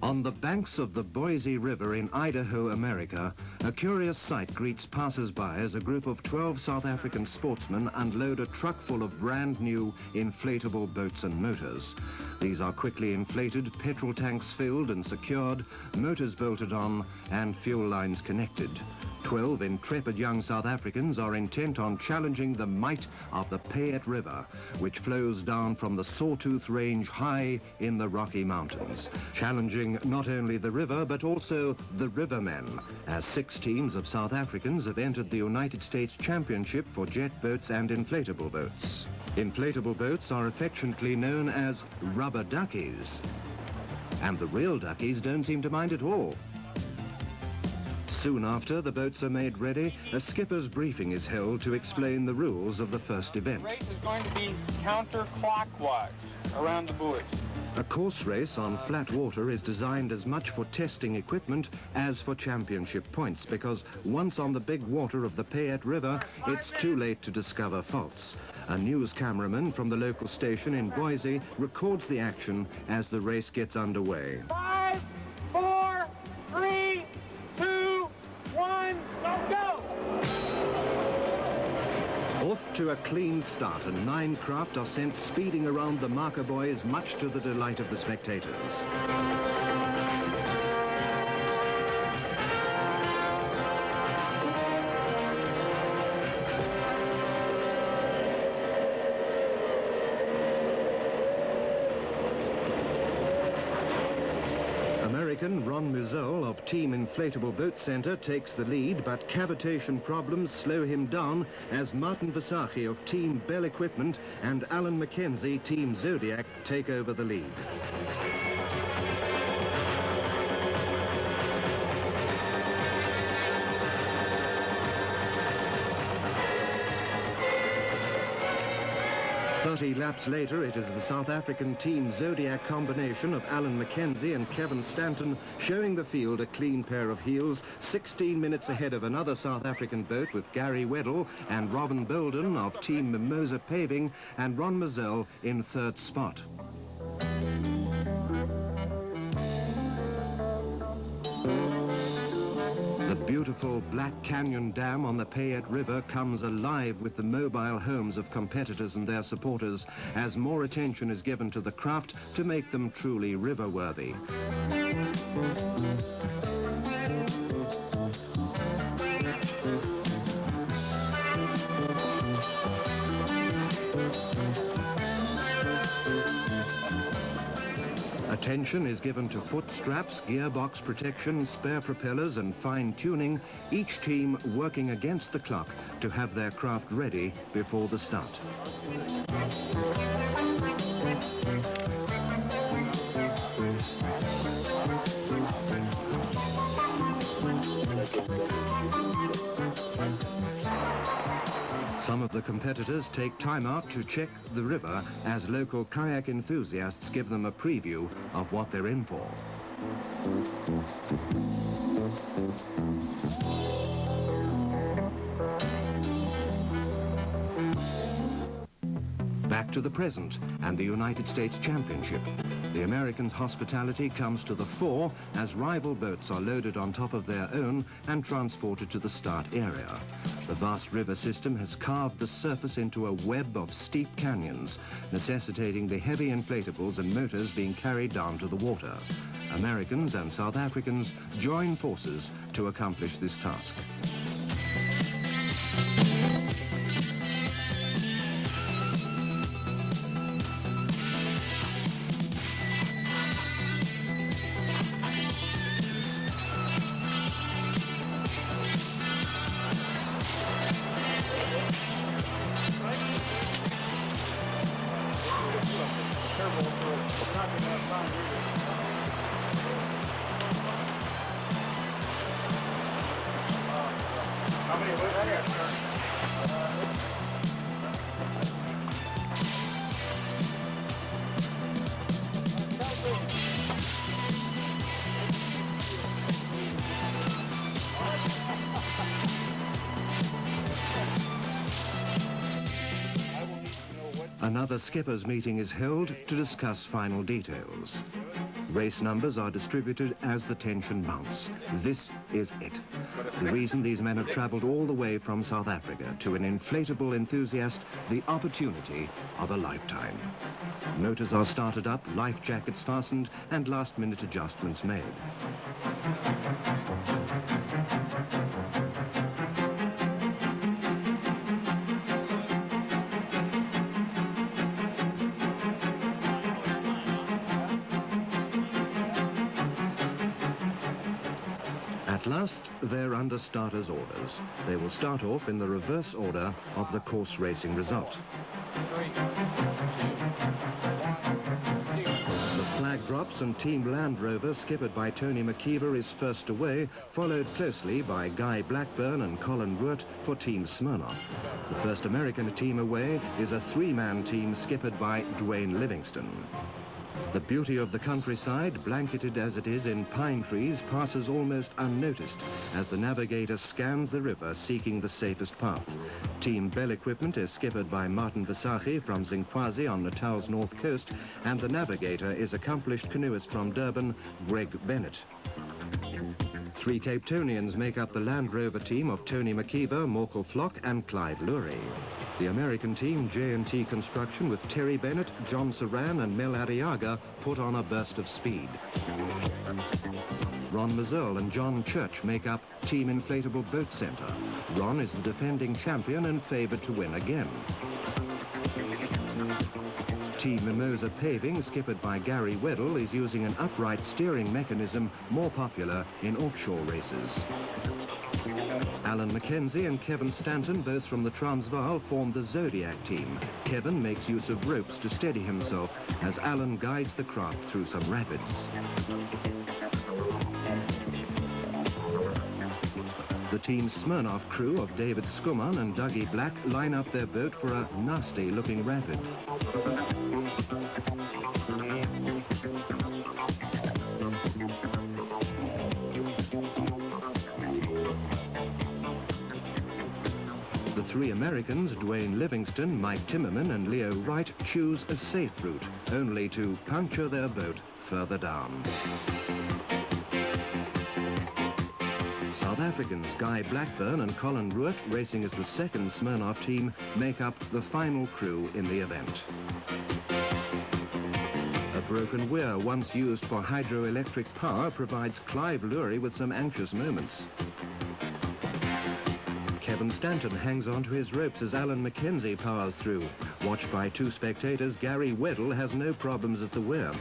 On the banks of the Boise River in Idaho, America, a curious sight greets passers-by as a group of 12 South African sportsmen unload a truck full of brand new inflatable boats and motors. These are quickly inflated, petrol tanks filled and secured, motors bolted on, and fuel lines connected. 12 intrepid young South Africans are intent on challenging the might of the Payette River, which flows down from the Sawtooth Range high in the Rocky Mountains, challenging not only the river but also the rivermen, as 6 teams of South Africans have entered the United States Championship for jet boats and inflatable boats. Inflatable boats are affectionately known as rubber duckies, and the real duckies don't seem to mind at all. Soon after the boats are made ready, a skipper's briefing is held to explain the rules of the first event. The race is going to be counterclockwise around the buoys. A course race on flat water is designed as much for testing equipment as for championship points, because once on the big water of the Payette River, it's too late to discover faults. A news cameraman from the local station in Boise records the action as the race gets underway. 5, 4, 3, 2, 1, let's go! Off to a clean start, and 9 craft are sent speeding around the marker buoys, much to the delight of the spectators. American Ron Muzel of Team Inflatable Boat Center takes the lead, but cavitation problems slow him down as Martin Versace of Team Bell Equipment and Alan McKenzie, Team Zodiac, take over the lead. "30 laps later, it is the South African Team Zodiac combination of Alan McKenzie and Kevin Stanton showing the field a clean pair of heels, 16 minutes ahead of another South African boat with Gary Weddell and Robin Bolden of Team Mimosa Paving and Ron Mazel in 3rd spot. The beautiful Black Canyon Dam on the Payette River comes alive with the mobile homes of competitors and their supporters as more attention is given to the craft to make them truly river-worthy. Attention is given to foot straps, gearbox protection, spare propellers and fine-tuning, each team working against the clock to have their craft ready before the start. Some of the competitors take time out to check the river as local kayak enthusiasts give them a preview of what they're in for. Back to the present and the United States Championship. The Americans' hospitality comes to the fore as rival boats are loaded on top of their own and transported to the start area. The vast river system has carved the surface into a web of steep canyons, necessitating the heavy inflatables and motors being carried down to the water. Americans and South Africans join forces to accomplish this task. Another skippers' meeting is held to discuss final details. Race numbers are distributed as the tension mounts. This is it. The reason these men have traveled all the way from South Africa to an inflatable enthusiast, the opportunity of a lifetime. Motors are started up, life jackets fastened, and last-minute adjustments made. At last, they're under starters' orders. They will start off in the reverse order of the course racing result. The flag drops and Team Land Rover, skippered by Tony McKeever, is first away, followed closely by Guy Blackburn and Colin Ruert for Team Smirnoff. The first American team away is a three-man team skippered by Dwayne Livingston. The beauty of the countryside, blanketed as it is in pine trees, passes almost unnoticed as the navigator scans the river seeking the safest path. Team Bell Equipment is skippered by Martin Visagie from Zinkwazi on Natal's north coast, and the navigator is accomplished canoeist from Durban, Greg Bennett. Three Cape Townians make up the Land Rover team of Tony McKeever, Morkel Flock and Clive Lurie. The American team, J&T Construction, with Terry Bennett, John Saran and Mel Arriaga, put on a burst of speed. Ron Mazel and John Church make up Team Inflatable Boat Center. Ron is the defending champion and favored to win again. Team Mimosa Paving, skippered by Gary Weddell, is using an upright steering mechanism more popular in offshore races. Alan McKenzie and Kevin Stanton, both from the Transvaal, form the Zodiac team. Kevin makes use of ropes to steady himself as Alan guides the craft through some rapids. The Team Smirnoff crew of David Skuman and Dougie Black line up their boat for a nasty-looking rapid. The three Americans, Dwayne Livingston, Mike Timmerman and Leo Wright, choose a safe route, only to puncture their boat further down. South Africans Guy Blackburn and Colin Ruert, racing as the second Smirnoff team, make up the final crew in the event. A broken weir once used for hydroelectric power provides Clive Lurie with some anxious moments. Kevin Stanton hangs on to his ropes as Alan McKenzie powers through. Watched by two spectators, Gary Weddell has no problems at the weir.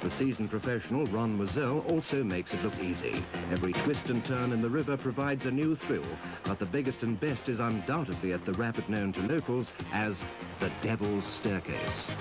The seasoned professional Ron Mazel also makes it look easy. Every twist and turn in the river provides a new thrill, but the biggest and best is undoubtedly at the rapid known to locals as the Devil's Staircase.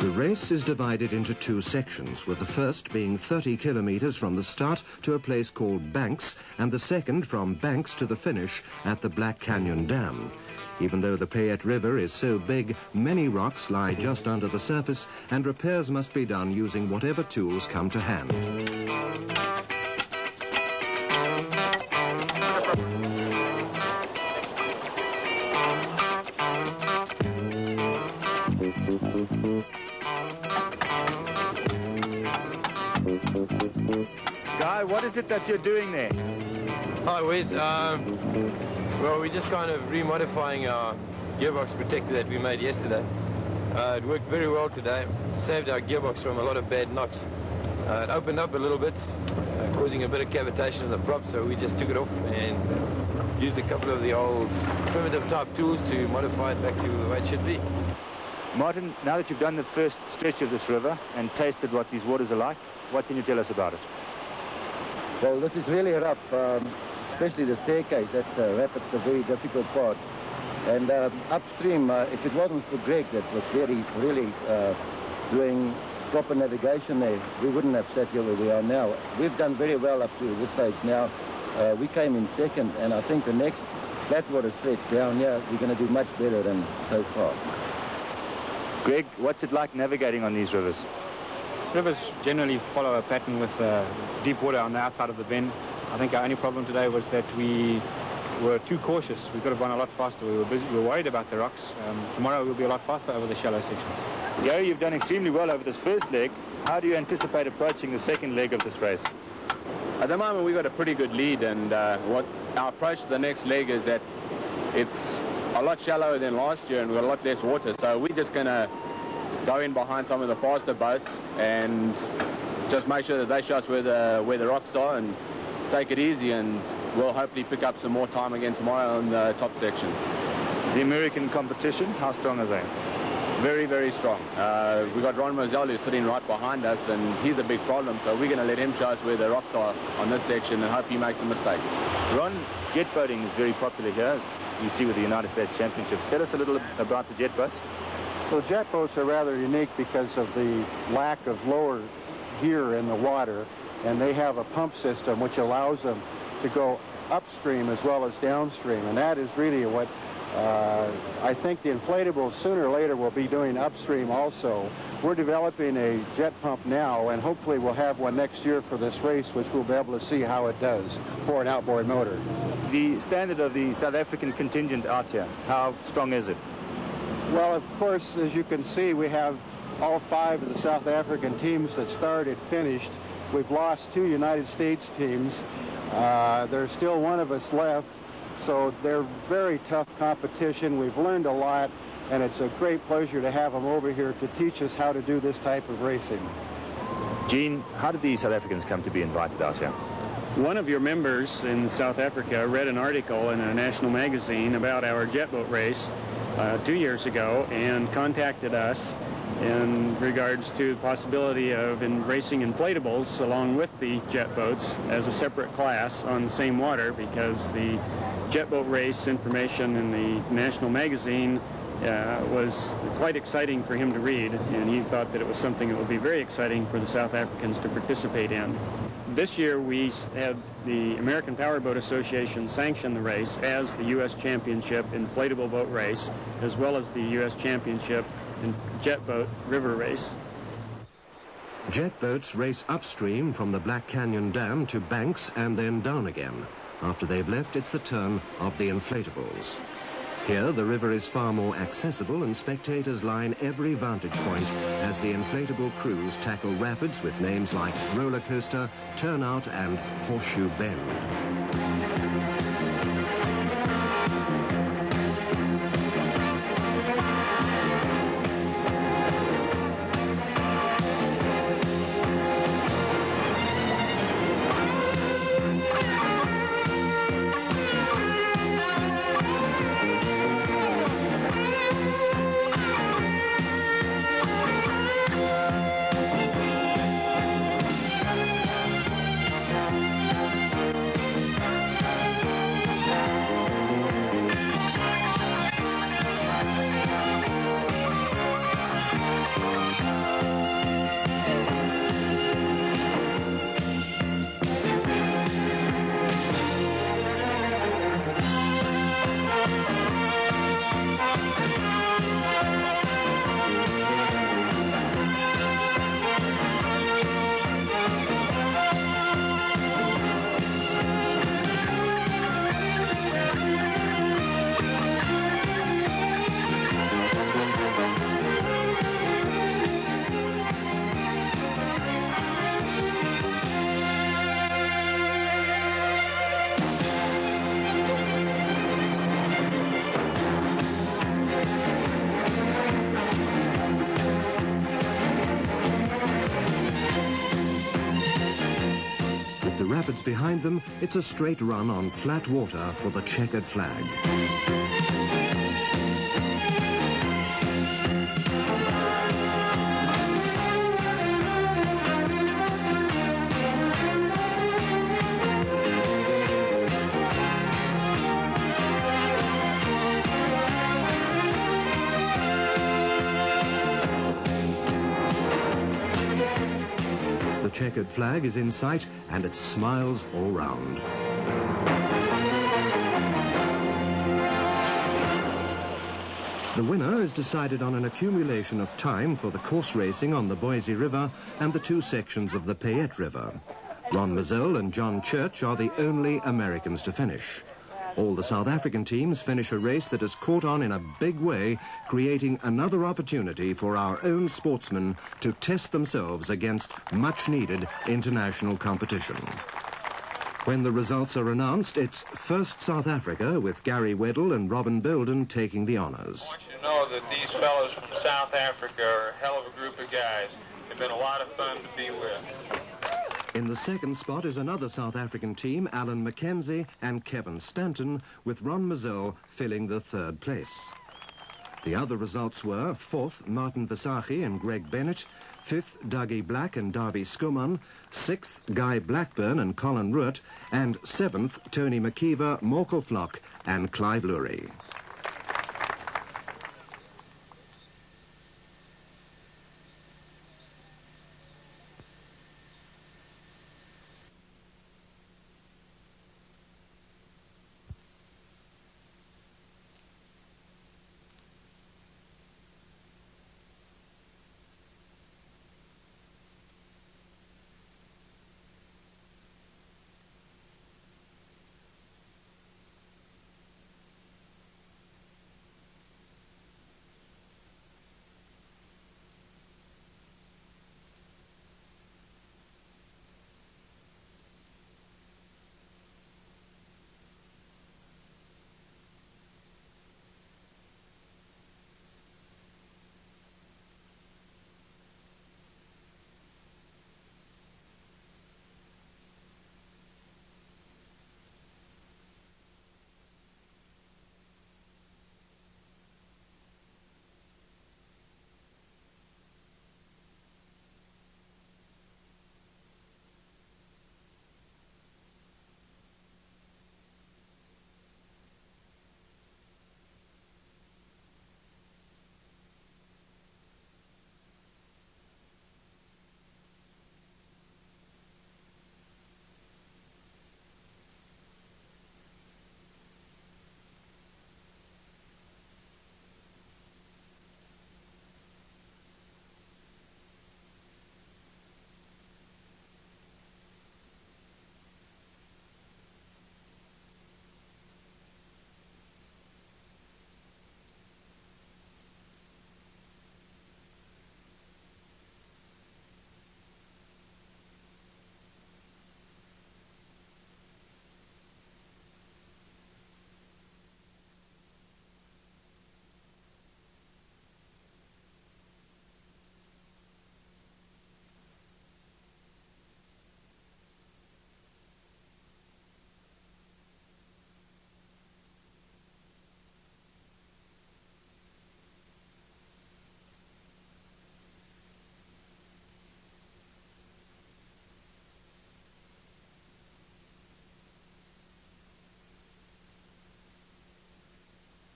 The race is divided into two sections, with the first being 30 kilometers from the start to a place called Banks, and the second from Banks to the finish at the Black Canyon Dam. Even though the Payette River is so big, many rocks lie just under the surface, and repairs must be done using whatever tools come to hand. Guy, what is it that you're doing there? Hi, Wes. Well, we're just kind of remodifying our gearbox protector that we made yesterday. It worked very well today. Saved our gearbox from a lot of bad knocks. It opened up a little bit, causing a bit of cavitation in the prop, so we just took it off and used a couple of the old primitive type tools to modify it back to the way it should be. Martin, now that you've done the first stretch of this river and tasted what these waters are like, what can you tell us about it? Well, this is really rough, especially the staircase. That's that's the very difficult part. And upstream, if it wasn't for Greg that was really doing proper navigation there, we wouldn't have sat here where we are now. We've done very well up to this stage now. We came in second, and I think the next flatwater stretch down here, we're going to do much better than so far. Greg, what's it like navigating on these rivers? Rivers generally follow a pattern with deep water on the outside of the bend. I think our only problem today was that we were too cautious. We could have gone a lot faster. We were worried about the rocks. Tomorrow we'll be a lot faster over the shallow sections. Gary, you've done extremely well over this first leg. How do you anticipate approaching the second leg of this race? At the moment, we've got a pretty good lead, and what our approach to the next leg is that it's a lot shallower than last year, and we've got a lot less water. So we're just going to go in behind some of the faster boats and just make sure that they show us where the rocks are and take it easy, and we'll hopefully pick up some more time again tomorrow on the top section. The American competition, how strong are they? Very, very strong. We've got Ron Moselle who's sitting right behind us, and he's a big problem, so we're going to let him show us where the rocks are on this section and hope he makes some mistakes. Ron, jet boating is very popular here, as you see with the United States Championships. Tell us a little about the jet boats. Well, jet boats are rather unique because of the lack of lower gear in the water, and they have a pump system which allows them to go upstream as well as downstream, and that is really what I think the inflatables sooner or later will be doing upstream also. We're developing a jet pump now, and hopefully we'll have one next year for this race, which we'll be able to see how it does for an outboard motor. The standard of the South African contingent out here, how strong is it? Well, of course, as you can see, we have all 5 of the South African teams that started finished. We've lost 2 United States teams. There's still one of us left. So they're very tough competition. We've learned a lot, and it's a great pleasure to have them over here to teach us how to do this type of racing. Gene, how did the South Africans come to be invited out here? One of your members in South Africa read an article in a national magazine about our jet boat race 2 years ago and contacted us in regards to the possibility of racing inflatables along with the jet boats as a separate class on the same water, because the jet boat race information in the national magazine was quite exciting for him to read, and he thought that it was something that would be very exciting for the South Africans to participate in. This year we had the American Powerboat Association sanction the race as the U.S. Championship Inflatable Boat Race, as well as the U.S. Championship in Jet Boat River Race. Jet boats race upstream from the Black Canyon Dam to Banks and then down again. After they've left, it's the turn of the inflatables. Here, the river is far more accessible, and spectators line every vantage point as the inflatable crews tackle rapids with names like Roller Coaster, Turnout, and Horseshoe Bend. rapids behind them, it's a straight run on flat water for the checkered flag. The checkered flag is in sight and it smiles all round. The winner is decided on an accumulation of time for the course racing on the Boise River and the two sections of the Payette River. Ron Mazel and John Church are the only Americans to finish. All the South African teams finish a race that has caught on in a big way, creating another opportunity for our own sportsmen to test themselves against much-needed international competition. When the results are announced, it's first South Africa, with Gary Weddell and Robin Belden taking the honours. I want you to know that these fellows from South Africa are a hell of a group of guys. They've been a lot of fun to be with. In the second spot is another South African team, Alan McKenzie and Kevin Stanton, with Ron Mazel filling the third place. The other results were 4th, Martin Visagie and Greg Bennett, 5th, Dougie Black and Darby Skuman, 6th, Guy Blackburn and Colin Ruert, and 7th, Tony McKeever, Morkel Flock and Clive Lurie.